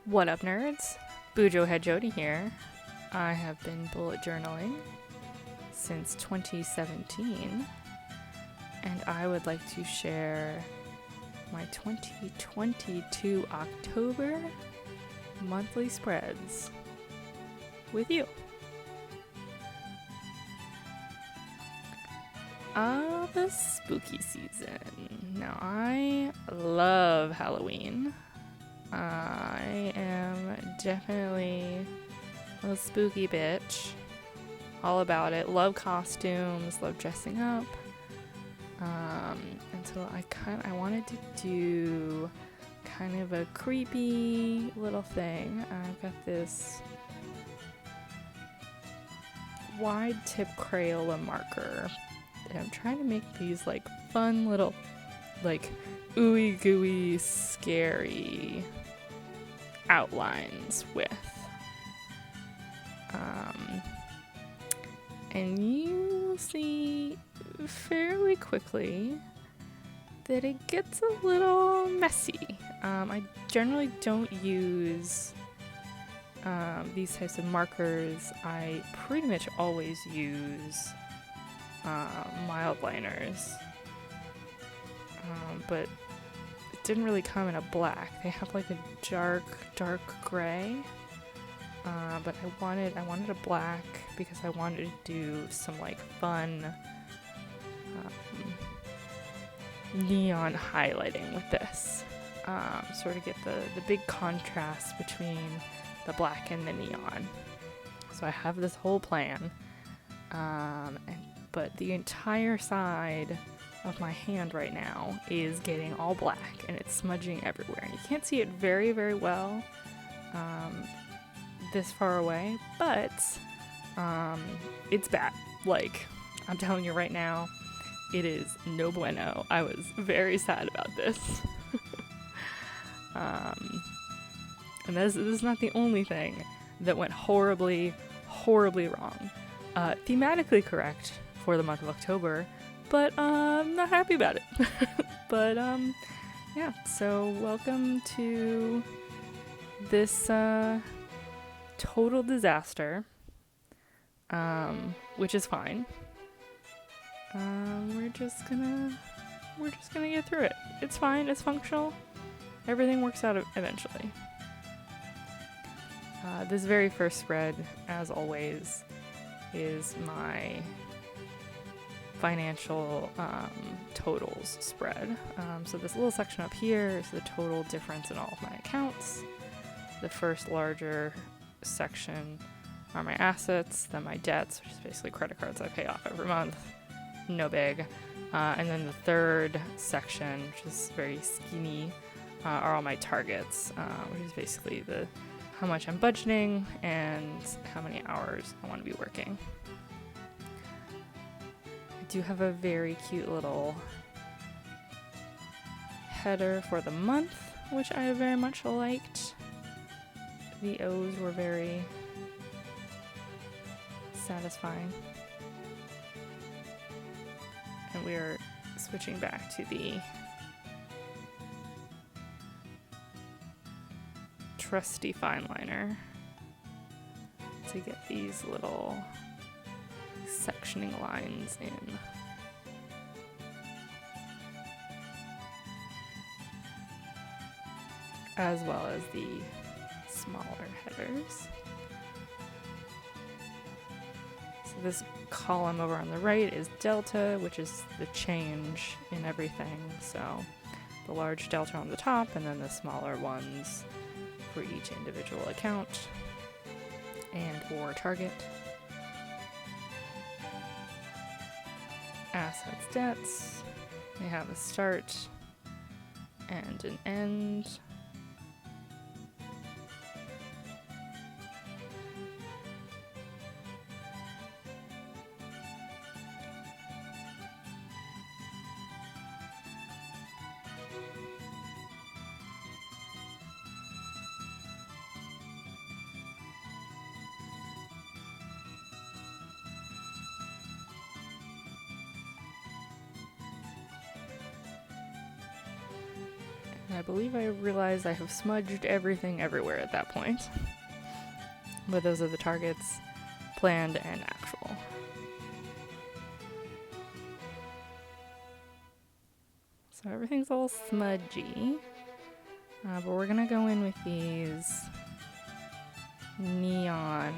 What up, nerds? Bujo Head Jody here. I have been bullet journaling since 2017, and I would like to share my 2022 October monthly spreads with you. The spooky season. Now, I love Halloween. I am definitely a spooky bitch. All about it. Love costumes, love dressing up. And so I wanted to do kind of a creepy little thing. I've got this wide tip Crayola marker. And I'm trying to make these like fun little like ooey gooey scary outlines with. And you'll see fairly quickly that it gets a little messy. I generally don't use these types of markers. I pretty much always use mild liners. But it didn't really come in a black. They have like a dark gray. But I wanted a black because I wanted to do some like fun neon highlighting with this. Sort of get the big contrast between the black and the neon. So I have this whole plan. But the entire side of my hand right now is getting all black and it's smudging everywhere. And you can't see it very, very well this far away, but it's bad. Like, I'm telling you right now, it is no bueno. I was very sad about this. And this is not the only thing that went horribly, horribly wrong. Thematically correct for the month of October, but I'm not happy about it. But yeah, so welcome to this total disaster, which is fine. We're just gonna get through it. It's fine. It's functional. Everything works out eventually. This very first spread, as always, is my financial totals spread. So this little section up here is the total difference in all of my accounts. The first larger section are my assets, then my debts, which is basically credit cards I pay off every month. No big. And then the third section, which is very skinny, are all my targets, which is basically how much I'm budgeting and how many hours I want to be working. I do have a very cute little header for the month, which I very much liked. The O's were very satisfying. And we are switching back to the trusty fine liner to get these little sectioning lines in. As well as the smaller headers. So this column over on the right is delta, which is the change in everything. So the large delta on the top and then the smaller ones for each individual account and or target. Assets, debts. They have a start and an end. I believe I realized I have smudged everything everywhere at that point. But those are the targets, planned and actual. So everything's all smudgy. But we're gonna go in with these neon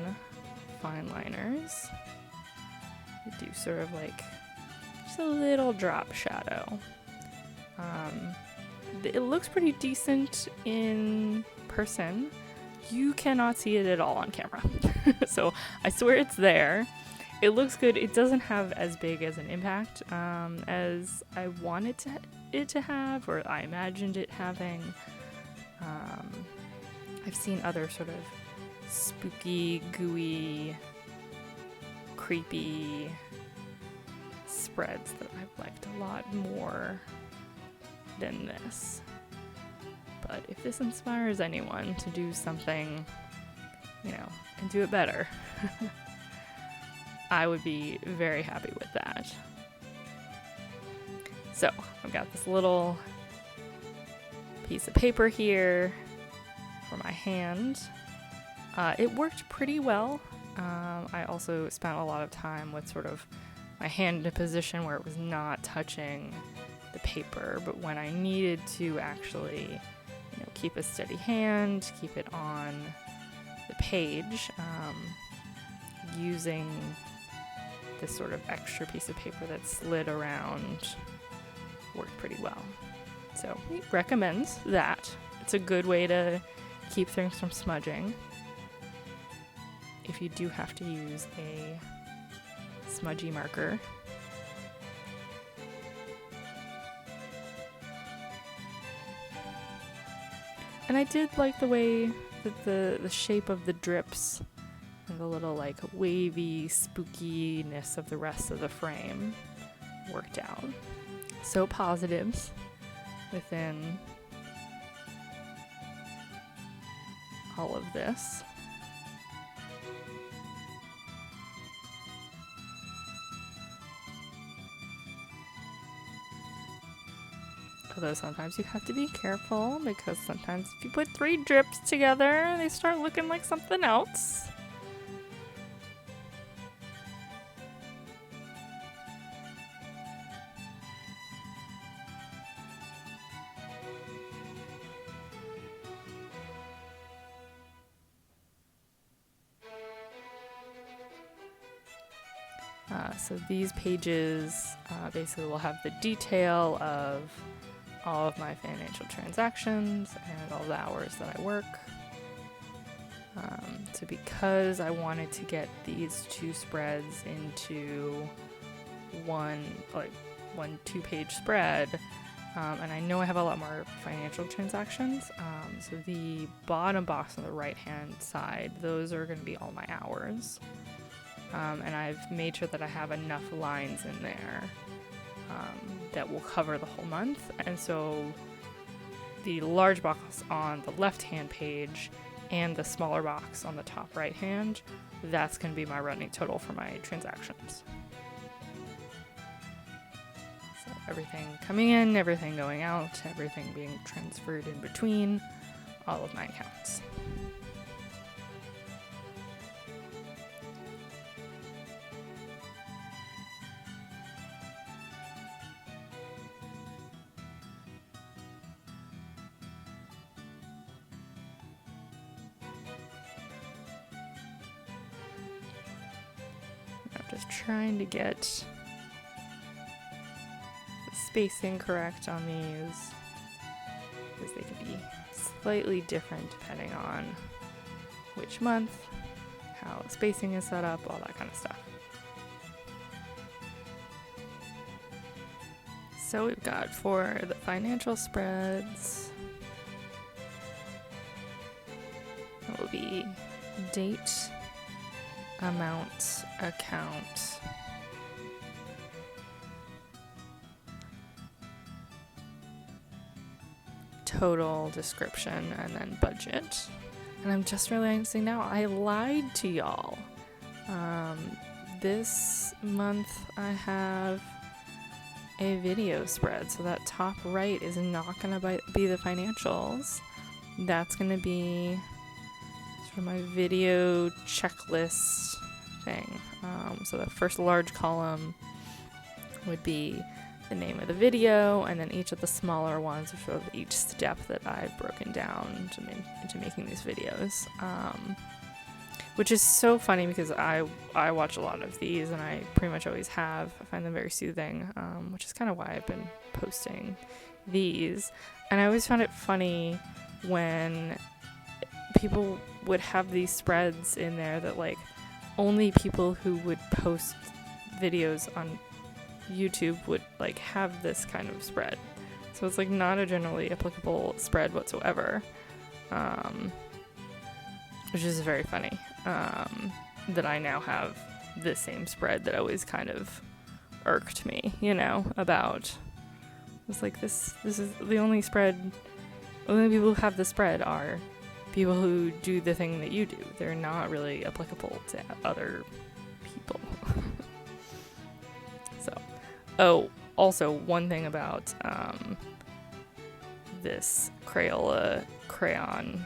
fine liners. We do sort of like just a little drop shadow. It looks pretty decent in person. You cannot see it at all on camera. So I swear it's there. It looks good. It doesn't have as big as an impact as I wanted it to have, or I imagined it having. I've seen other sort of spooky, gooey, creepy spreads that I've liked a lot more than this. But if this inspires anyone to do something, and do it better, I would be very happy with that. So I've got this little piece of paper here for my hand. It worked pretty well. I also spent a lot of time with sort of my hand in a position where it was not touching the paper, but when I needed to actually keep a steady hand, keep it on the page, using this sort of extra piece of paper that slid around worked pretty well. So we recommend that. It's a good way to keep things from smudging. If you do have to use a smudgy marker. And I did like the way that the shape of the drips and the little like wavy spookiness of the rest of the frame worked out. So positives within all of this. Although sometimes you have to be careful, because sometimes if you put 3 drips together, they start looking like something else. So these pages basically will have the detail of all of my financial transactions and all the hours that I work. So because I wanted to get these 2 spreads into one 2-page spread, and I know I have a lot more financial transactions, so the bottom box on the right hand side, those are going to be all my hours. And I've made sure that I have enough lines in there that will cover the whole month. And so the large box on the left-hand page and the smaller box on the top right-hand, that's going to be my running total for my transactions. So everything coming in, everything going out, everything being transferred in between all of my accounts. Just trying to get the spacing correct on these, because they can be slightly different depending on which month, how the spacing is set up, all that kind of stuff. So we've got for the financial spreads, it will be date, amount, account, total, description, and then budget. And I'm just realizing now I lied to y'all. This month I have a video spread. So that top right is not going to be the financials. That's going to be sort of my video checklist thing. So the first large column would be the name of the video, and then each of the smaller ones are sort of each step that I've broken down into making these videos. Which is so funny because I watch a lot of these, and I pretty much always have. I find them very soothing, which is kind of why I've been posting these. And I always found it funny when people would have these spreads in there that, like, only people who would post videos on YouTube would, like, have this kind of spread. So it's, like, not a generally applicable spread whatsoever, which is very funny. That I now have the same spread that always kind of irked me, about. It's like, this is the only spread, only people who have the spread are people who do the thing that you do. They're not really applicable to other people. So, also one thing about this Crayola crayon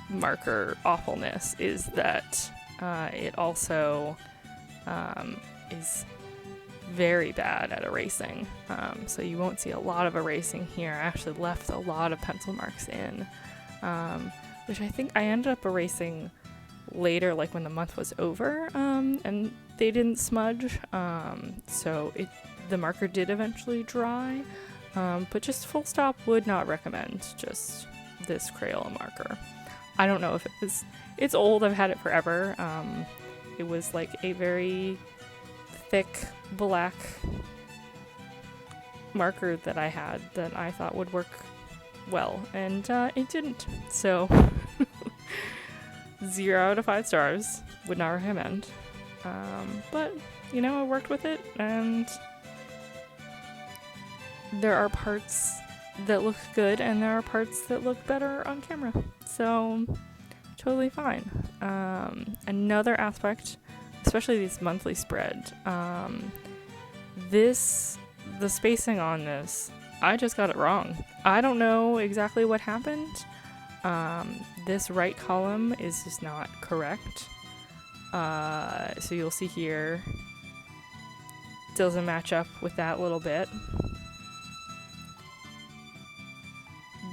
marker awfulness is that it also is very bad at erasing. So you won't see a lot of erasing here. I actually left a lot of pencil marks in, which I think I ended up erasing later, like when the month was over, and they didn't smudge. So the marker did eventually dry, but just full stop would not recommend just this Crayola marker. I don't know if it's old, I've had it forever. It was like a very thick black marker that I had that I thought would work well, and it didn't. So 0 out of 5 stars, would not recommend. But, I worked with it, and there are parts that look good, and there are parts that look better on camera. So, totally fine. Another aspect, especially these monthly spread, the spacing on this, I just got it wrong. I don't know exactly what happened. This right column is just not correct. So you'll see here, doesn't match up with that little bit.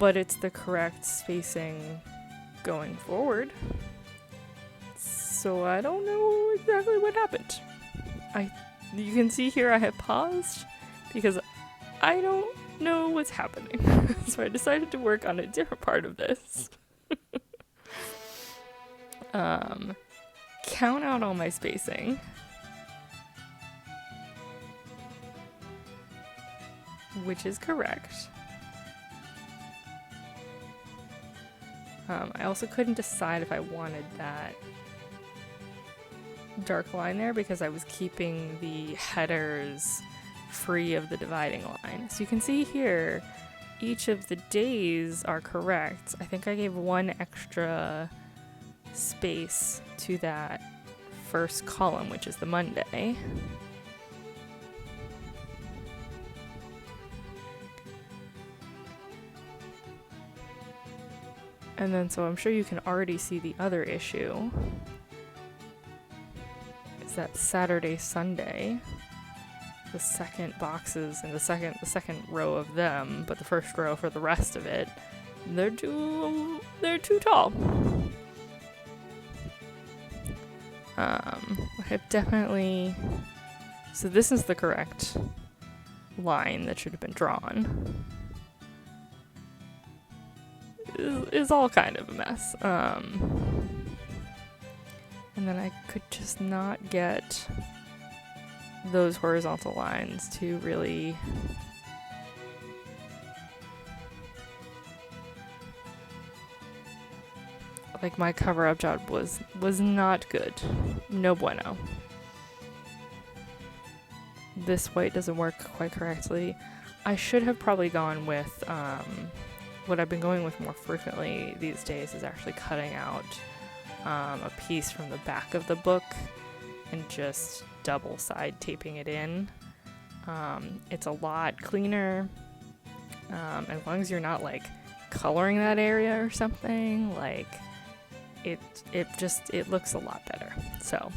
But it's the correct spacing going forward. So I don't know exactly what happened. You can see here I have paused because I don't know what's happening. So I decided to work on a different part of this. Count out all my spacing. Which is correct. I also couldn't decide if I wanted that dark line there because I was keeping the headers free of the dividing line. So you can see here, each of the days are correct. I think I gave one extra space to that first column, which is the Monday. And then, so I'm sure you can already see the other issue. Is that Saturday, Sunday. The second boxes and the second row of them, but the first row for the rest of it, they're too tall. I have definitely. So this is the correct line that should have been drawn. Is all kind of a mess. And then I could just not get those horizontal lines to really like, my cover up job was not good. No bueno. This white doesn't work quite correctly. I should have probably gone with what I've been going with more frequently these days is actually cutting out a piece from the back of the book and just double side taping it in. It's a lot cleaner. As long as you're not like coloring that area or something, like it looks a lot better. So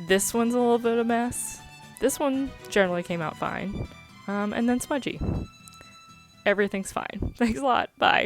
this one's a little bit of a mess. This one generally came out fine. And then smudgy. Everything's fine. Thanks a lot. Bye.